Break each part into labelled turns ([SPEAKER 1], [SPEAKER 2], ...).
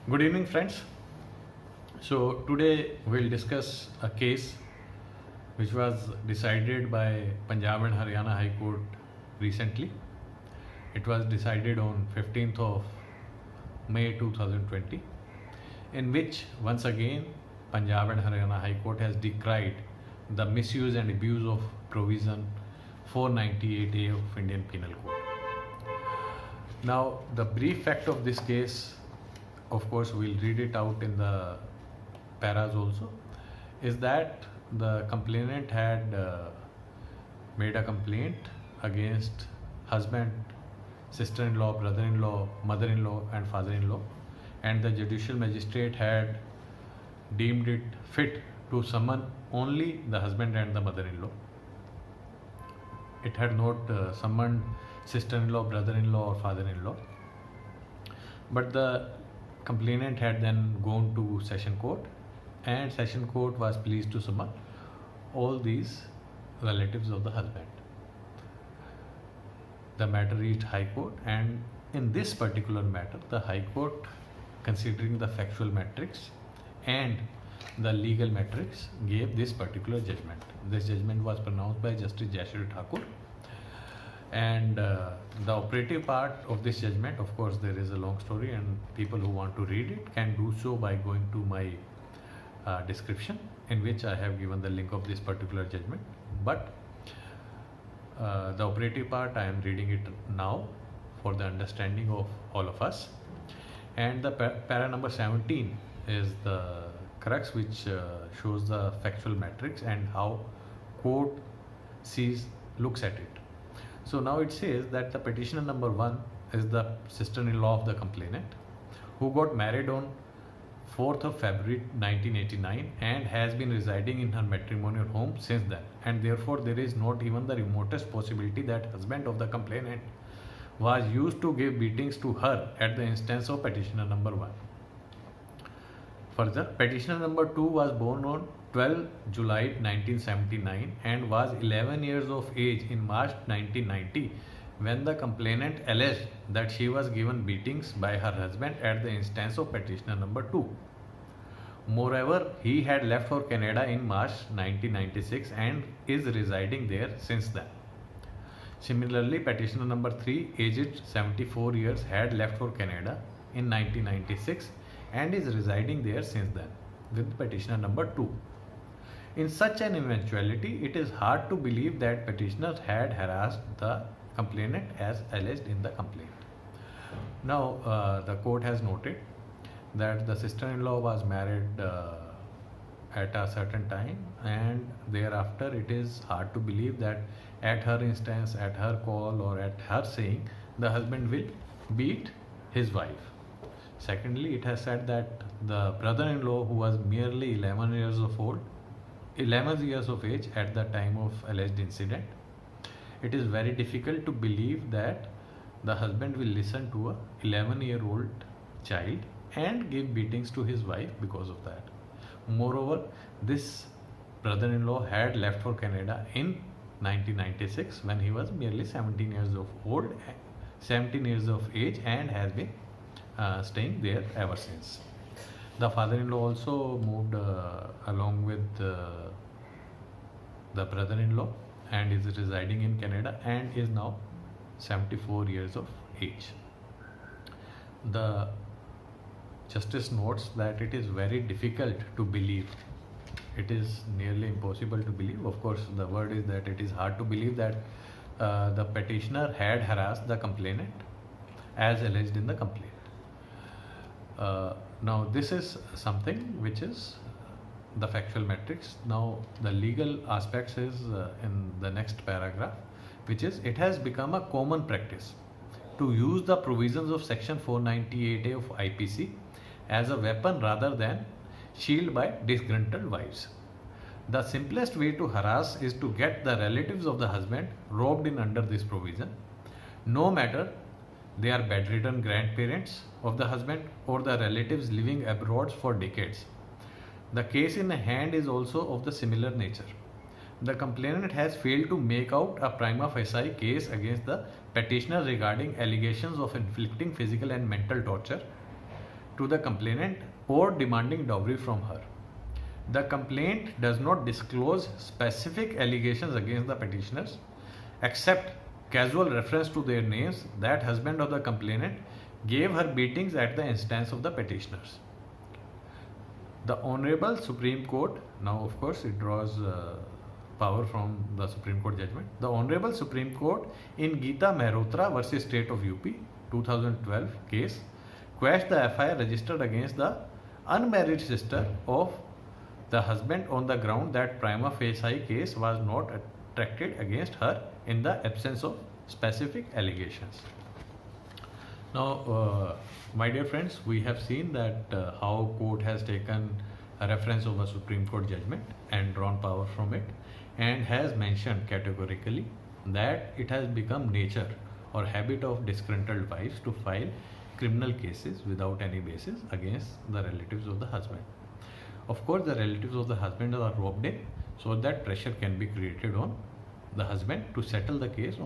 [SPEAKER 1] Good evening, friends. So, today we'll discuss a case which was decided by Punjab and Haryana High Court recently. It was decided on 15th of May 2020, in which once again Punjab and Haryana High Court has decried the misuse and abuse of provision 498A of Indian Penal Code. Now, the brief fact of this case, of course, we'll read it out in the paras also, is that the complainant had made a complaint against husband, sister-in-law, brother-in-law, mother-in-law and father-in-law, and the judicial magistrate had deemed it fit to summon only the husband and the mother-in-law. It had not summoned sister-in-law, brother-in-law or father-in-law. But the complainant had then gone to session court, and session court was pleased to summon all these relatives of the husband. The matter reached High Court, and in this particular matter, the High Court, considering the factual metrics and the legal metrics, gave this particular judgment. This judgment was pronounced by Justice Jayashree Thakur. And the operative part of this judgment, of course, there is a long story, and people who want to read it can do so by going to my description, in which I have given the link of this particular judgment. But the operative part, I am reading it now for the understanding of all of us. And the para number 17 is the crux, which shows the factual metrics and how court looks at it. So now it says that the petitioner number 1 is the sister-in-law of the complainant, who got married on 4th of February 1989 and has been residing in her matrimonial home since then, and therefore there is not even the remotest possibility that husband of the complainant was used to give beatings to her at the instance of petitioner number 1. Further, petitioner number 2 was born on 12 July 1979 and was 11 years of age in March 1990 when the complainant alleged that she was given beatings by her husband at the instance of petitioner number 2. Moreover, he had left for Canada in March 1996 and is residing there since then. Similarly, petitioner number 3, aged 74 years, had left for Canada in 1996 and is residing there since then with petitioner number 2. In such an eventuality, it is hard to believe that petitioner had harassed the complainant as alleged in the complaint. Now, the court has noted that the sister-in-law was married at a certain time, and thereafter it is hard to believe that at her instance, at her call or at her saying, the husband will beat his wife. Secondly, it has said that the brother-in-law, who was merely 11 years of age at the time of alleged incident, it is very difficult to believe that the husband will listen to a 11-year-old child and give beatings to his wife because of that. Moreover, this brother-in-law had left for Canada in 1996 when he was merely 17 years of age and has been staying there ever since. The father-in-law also moved along with the brother-in-law and is residing in Canada and is now 74 years of age. The justice notes that it is very difficult to believe. It is nearly impossible to believe. Of course, the word is that it is hard to believe that the petitioner had harassed the complainant as alleged in the complaint. Now, this is something which is the factual metrics. Now, the legal aspects is in the next paragraph, which is it has become a common practice to use the provisions of section 498A of IPC as a weapon rather than shield by disgruntled wives. The simplest way to harass is to get the relatives of the husband roped in under this provision, no matter they are bedridden grandparents of the husband or the relatives living abroad for decades. The case in hand is also of the similar nature. The complainant has failed to make out a prima facie case against the petitioner regarding allegations of inflicting physical and mental torture to the complainant or demanding dowry from her. The complaint does not disclose specific allegations against the petitioners except casual reference to their names that husband of the complainant gave her beatings at the instance of the petitioners. The Honorable Supreme Court, now of course it draws power from the Supreme Court judgment. The Honorable Supreme Court in Geeta Mehrotra versus State of UP 2012 case quashed the FIR registered against the unmarried sister of the husband on the ground that prima facie case was not attracted against her in the absence of specific allegations. Now, my dear friends, we have seen that how court has taken a reference of a Supreme Court judgment and drawn power from it, and has mentioned categorically that it has become nature or habit of disgruntled wives to file criminal cases without any basis against the relatives of the husband. Of course, the relatives of the husband are roped in so that pressure can be created on the husband to settle the case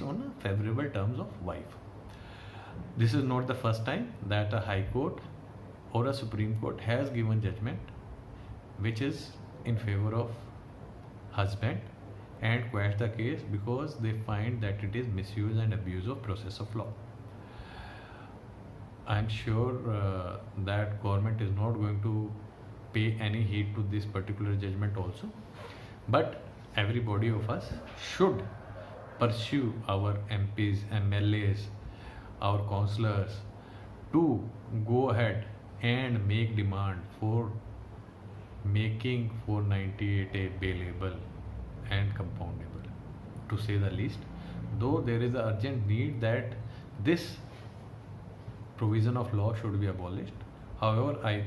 [SPEAKER 1] on favorable terms of wife. This is not the first time that a High Court or a Supreme Court has given judgment which is in favor of husband and quashed the case because they find that it is misuse and abuse of process of law. I am sure that government is not going to pay any heed to this particular judgment also, but everybody of us should pursue our MPs, MLAs, our councillors to go ahead and make demand for making 498A bailable and compoundable, to say the least, though there is an urgent need that this provision of law should be abolished. However, I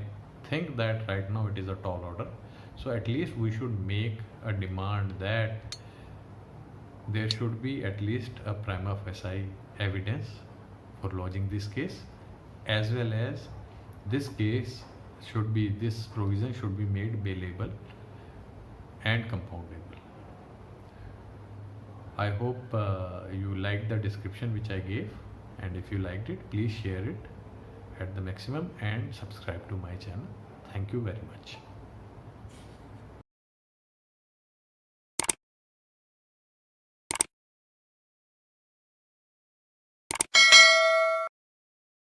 [SPEAKER 1] think that right now it is a tall order, so at least we should make a demand that there should be at least a prima facie evidence for lodging this case, as well as this provision should be made bailable and compoundable. I hope you liked the description which I gave, and if you liked it, please share it at the maximum and subscribe to my channel. Thank you very much.